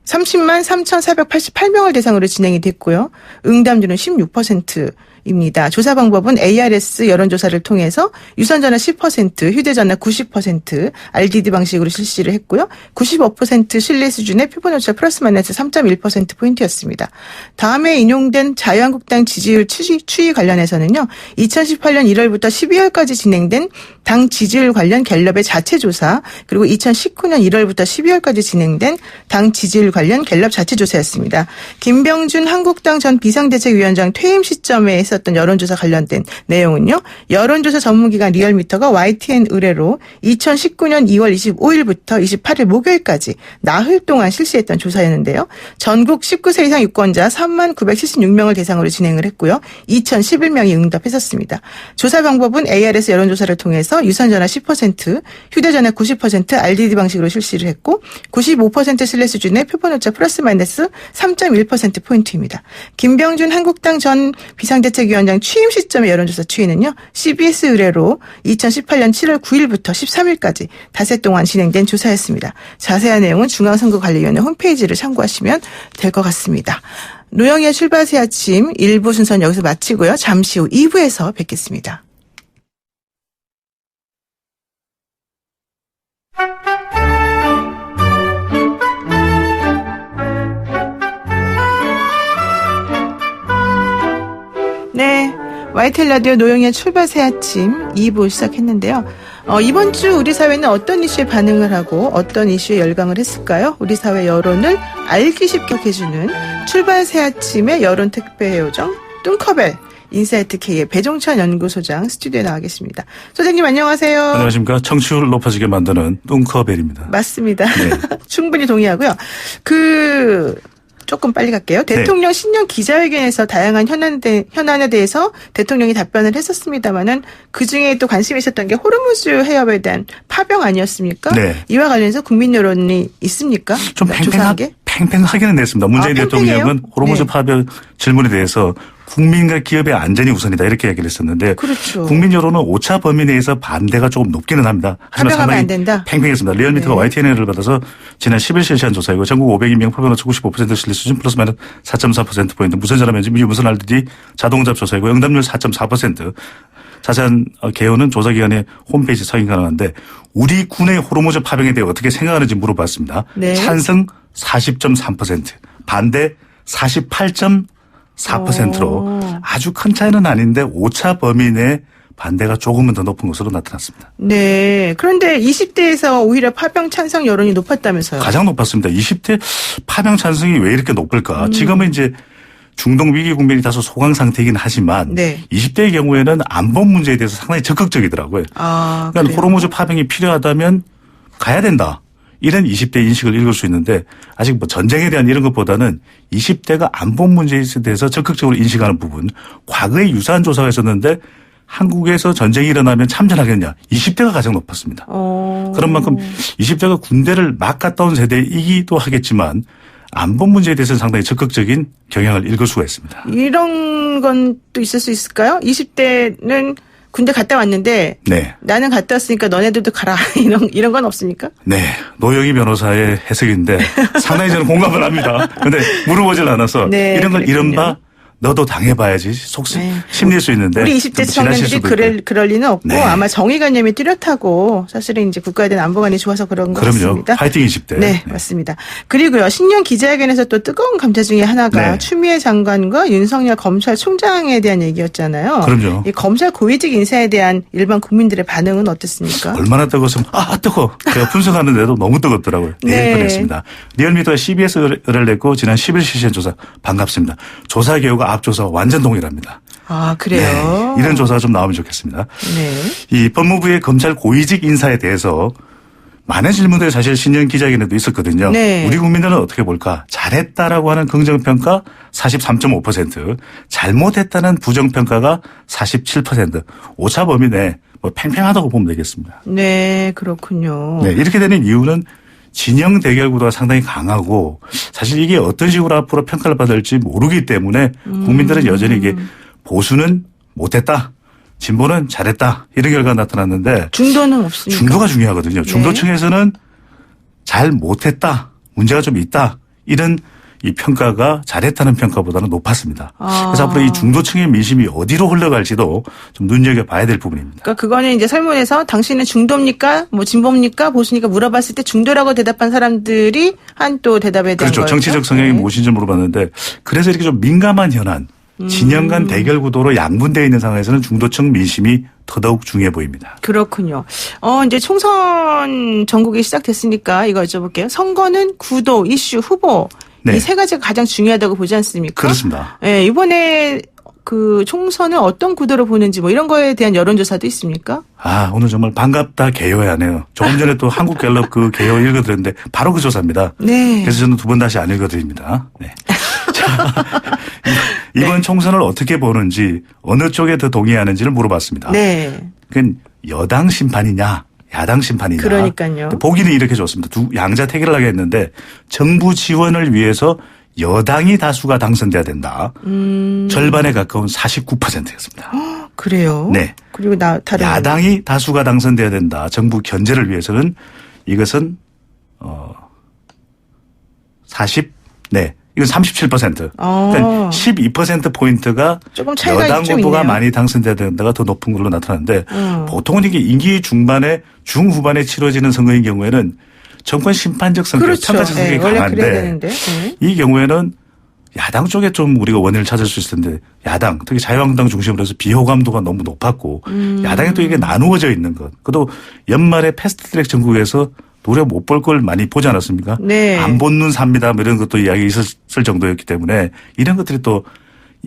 3,488명을 대상으로 진행이 됐고요. 응답률은 16%입니다. 조사 방법은 ARS 여론조사를 통해서 유선전화 10%, 휴대전화 90%, RDD 방식으로 실시를 했고요. 95% 신뢰 수준의 표본오차 플러스 마이너스 3.1%포인트였습니다. 다음에 인용된 자유한국당 지지율 추이 관련해서는요. 2018년 1월부터 12월까지 진행된 당 지지율 관련 갤럽의 자체조사, 그리고 2019년 1월부터 12월까지 진행된 당 지지율 관련 갤럽 자체조사였습니다. 김병준 한국당 전 비상대책위원장 퇴임 시점에 했었던 여론조사 관련된 내용은요. 여론조사 전문기관 리얼미터가 YTN 의뢰로 2019년 2월 25일부터 28일 목요일까지 나흘 동안 실시했던 조사였는데요. 전국 19세 이상 유권자 3만 976명을 대상으로 진행을 했고요. 2,011명이 응답했었습니다. 조사 방법은 ARS 여론조사를 통해서 유선전화 10%, 휴대전화 90%, RDD 방식으로 실시를 했고 95% 신뢰 수준의 표본오차 플러스 마이너스 3.1%포인트입니다. 김병준 한국당 전 비상대책위원장 취임 시점의 여론조사 추이는요. CBS 의뢰로 2018년 7월 9일부터 13일까지 닷새 동안 진행된 조사였습니다. 자세한 내용은 중앙선거관리위원회 홈페이지를 참고하시면 될 것 같습니다. 노영희의 출발 새 아침 1부 순서는 여기서 마치고요. 잠시 후 2부에서 뵙겠습니다. 네, YTN 라디오 노영희의 출발 새 아침 2부 시작했는데요. 이번 주 우리 사회는 어떤 이슈에 반응을 하고 어떤 이슈에 열광을 했을까요? 우리 사회 여론을 알기 쉽게 해주는 출발 새 아침의 여론 택배 요정 뚱커벨 인사이트 K의 배종찬 연구소장 스튜디오에 나와 계십니다. 소장님 안녕하세요. 안녕하십니까. 청취율 높아지게 만드는 뚱커벨입니다. 맞습니다. 네. 충분히 동의하고요. 조금 빨리 갈게요. 대통령 신년 기자회견에서 다양한 현안에 대해서 대통령이 답변을 했었습니다마는 그중에 또 관심이 있었던 게 호르무즈 해협에 대한 파병 아니었습니까? 네. 이와 관련해서 국민 여론이 있습니까? 좀 팽팽하기는 했습니다. 문재인 대통령은 호르무즈 네. 파병 질문에 대해서 국민과 기업의 안전이 우선이다 이렇게 얘기를 했었는데 그렇죠. 국민 여론은 오차 범위 내에서 반대가 조금 높기는 합니다. 하지만 파병하면 상당히 안 된다. 팽팽했습니다. 리얼미터가 네. YTN을 받아서 지난 10일 실시한 조사이고 전국 500인 표본오차 95% 신뢰 수준 플러스 마이너스 4.4%포인트 무선전화 면접 유무선 RDD 자동응답 조사이고 응답률 4.4%. 자세한 개요는 조사기관의 홈페이지 확인 가능한데 우리 군의 호르무즈 파병에 대해 어떻게 생각하는지 물어봤습니다. 네. 찬성 40.3%, 반대 48.4%로 아주 큰 차이는 아닌데 오차 범위 내 반대가 조금은 더 높은 것으로 나타났습니다. 네. 그런데 20대에서 오히려 파병 찬성 여론이 높았다면서요. 가장 높았습니다. 20대 파병 찬성이 왜 이렇게 높을까? 지금은 이제 중동 위기 국면이 다소 소강 상태이긴 하지만 네. 20대의 경우에는 안보 문제에 대해서 상당히 적극적이더라고요. 그러니까 호르무즈 파병이 필요하다면 가야 된다. 이런 20대 인식을 읽을 수 있는데 아직 뭐 전쟁에 대한 이런 것보다는 20대가 안보 문제에 대해서 적극적으로 인식하는 부분. 과거에 유사한 조사가 있었는데 한국에서 전쟁이 일어나면 참전하겠냐. 20대가 가장 높았습니다. 그런 만큼 20대가 군대를 막 갔다 온 세대이기도 하겠지만 안보 문제에 대해서는 상당히 적극적인 경향을 읽을 수가 있습니다. 이런 건 또 있을 수 있을까요? 20대는 군대 갔다 왔는데 네. 나는 갔다 왔으니까 너네들도 가라 이런 건 없습니까? 네. 노영희 변호사의 해석인데 상당히 저는 공감을 합니다. 그런데 물어보질 않아서 네, 이런 걸 그렇군요. 이른바 너도 당해봐야지 심리일 수 있는데 우리 20대 청년들이 그럴 리는 없고 네. 아마 정의관념이 뚜렷하고 사실은 이제 국가에 대한 안보관이 좋아서 그런 것 그럼요. 같습니다. 파이팅 20대. 네, 맞습니다. 그리고요. 신년 기자회견에서 또 뜨거운 감자 중에 하나가 네. 추미애 장관과 윤석열 검찰총장에 대한 얘기였잖아요. 그럼요. 이 검찰 고위직 인사에 대한 일반 국민들의 반응은 어땠습니까? 얼마나 뜨거웠으면 뜨거워. 제가 분석하는데도 너무 뜨겁더라고요. 네. 뻔했습니다. 리얼미터가 CBS 의뢰를 냈고 지난 10일 실시한 조사 반갑습니다. 조사 결과 앞조사 완전 동일합니다. 아, 그래요? 네. 이런 조사가 좀 나오면 좋겠습니다. 네. 이 법무부의 검찰 고위직 인사에 대해서 많은 질문들이 사실 신년 기자회견에도 있었거든요. 네. 우리 국민들은 어떻게 볼까? 잘했다라고 하는 긍정평가 43.5%, 잘못했다는 부정평가가 47%, 오차 범위 내 뭐 팽팽하다고 보면 되겠습니다. 네, 그렇군요. 네, 이렇게 되는 이유는 진영 대결 구도가 상당히 강하고 사실 이게 어떤 식으로 앞으로 평가를 받을지 모르기 때문에 국민들은 여전히 이게 보수는 못했다. 진보는 잘했다. 이런 결과가 나타났는데 중도는 없습니까? 중도가 중요하거든요. 중도층에서는 잘 못했다. 문제가 좀 있다. 이런 이 평가가 잘했다는 평가보다는 높았습니다. 그래서 앞으로 이 중도층의 민심이 어디로 흘러갈지도 좀 눈여겨봐야 될 부분입니다. 그러니까 그거는 이제 설문에서 당신은 중도입니까? 뭐 진보입니까? 보수니까 물어봤을 때 중도라고 대답한 사람들이 한 또 대답에 대한 그렇죠. 거였죠. 정치적 성향이 네. 무엇인지 물어봤는데 그래서 이렇게 좀 민감한 현안, 진영 간 대결 구도로 양분되어 있는 상황에서는 중도층 민심이 더더욱 중요해 보입니다. 그렇군요. 이제 총선 전국이 시작됐으니까 이거 여쭤볼게요. 선거는 구도, 이슈, 후보. 네. 이 세 가지가 가장 중요하다고 보지 않습니까? 그렇습니다. 네, 이번에 그 총선을 어떤 구도로 보는지 뭐 이런 거에 대한 여론조사도 있습니까? 오늘 정말 반갑다 개요야 하네요. 조금 전에 또 한국갤럽 그 개요 읽어드렸는데 바로 그 조사입니다. 네. 그래서 저는 두 번 다시 안 읽어드립니다. 네. 자, 이번 총선을 어떻게 보는지 어느 쪽에 더 동의하는지를 물어봤습니다. 네. 그건 여당 심판이냐 야당 심판이냐. 그러니까요. 보기는 이렇게 줬습니다. 양자 태결을 하게 했는데 정부 지원을 위해서 여당이 다수가 당선돼야 된다. 절반에 가까운 49%였습니다. 그래요? 네. 그리고 다른 야당이 다수가 당선돼야 된다. 정부 견제를 위해서는 이것은 이건 37%. 그러니까 12%포인트가 조금 차이가 여당 좀 후보가 있네요. 많이 당선돼야 된다가 더 높은 걸로 나타나는데 보통은 이게 임기 중반에 중후반에 치러지는 선거인 경우에는 정권 심판적 성격, 그렇죠. 평가적 성격이 네, 원래 그래야 강한데 되는데. 네. 이 경우에는 야당 쪽에 좀 우리가 원인을 찾을 수 있을 텐데 야당 특히 자유한국당 중심으로 해서 비호감도가 너무 높았고 야당이 또 이게 나누어져 있는 것. 그것도 연말에 패스트트랙 전국에서 노래 못 볼 걸 많이 보지 않았습니까? 네. 안 본눈 삽니다. 뭐 이런 것도 이야기 있었을 정도였기 때문에 이런 것들이 또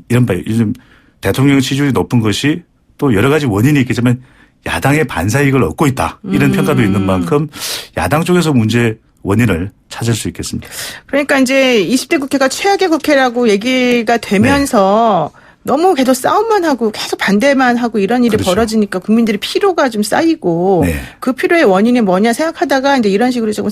이른바 요즘 대통령 지지율이 높은 것이 또 여러 가지 원인이 있겠지만 야당의 반사이익을 얻고 있다. 이런 평가도 있는 만큼 야당 쪽에서 문제 원인을 찾을 수 있겠습니다. 그러니까 이제 20대 국회가 최악의 국회라고 얘기가 되면서 너무 계속 싸움만 하고 계속 반대만 하고 이런 일이 그렇죠. 벌어지니까 국민들의 피로가 좀 쌓이고 네. 그 피로의 원인이 뭐냐 생각하다가 이제 이런 식으로 조금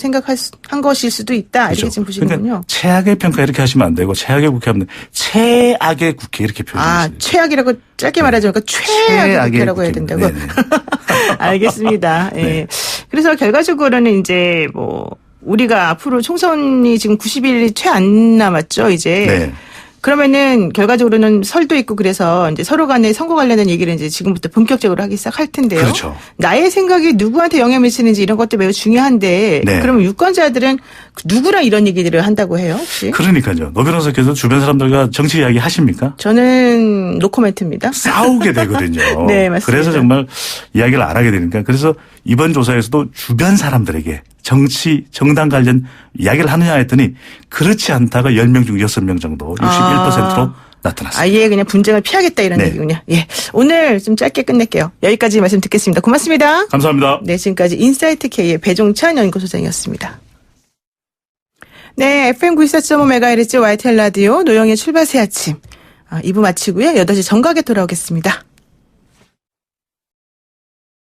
한 것일 수도 있다. 그렇죠. 이렇게 지금 보시는군요. 그러니까 최악의 평가 이렇게 하시면 안 되고 최악의 국회 하면 최악의 국회 이렇게 표현하시면 최악이라고 짧게 말하자면 최악의 국회라고 해야 된다고. 네네. 알겠습니다. 예. 네. 그래서 결과적으로는 이제 뭐 우리가 앞으로 총선이 지금 90일이 채 안 남았죠, 이제. 네. 그러면은 결과적으로는 설도 있고 그래서 이제 서로 간에 선거 관련된 얘기를 이제 지금부터 본격적으로 하기 시작할 텐데요. 그렇죠. 나의 생각이 누구한테 영향을 미치는지 이런 것도 매우 중요한데 네. 그러면 유권자들은 누구랑 이런 얘기들을 한다고 해요, 혹시? 그러니까요. 노 변호사께서 주변 사람들과 정치 이야기 하십니까? 저는 노코멘트입니다. 싸우게 되거든요. 네, 맞습니다. 그래서 정말 이야기를 안 하게 되니까 그래서 이번 조사에서도 주변 사람들에게 정치, 정당 관련 이야기를 하느냐 했더니 그렇지 않다가 10명 중 6명 정도 61%로 나타났습니다. 아예 그냥 분쟁을 피하겠다 이런 네. 얘기군요. 예. 오늘 좀 짧게 끝낼게요. 여기까지 말씀 듣겠습니다. 고맙습니다. 감사합니다. 네, 지금까지 인사이트 K의 배종찬 연구소장이었습니다. 네, FM 94.5MHz YTL 라디오 노영의 출발 새 아침. 2부 마치고요. 8시 정각에 돌아오겠습니다.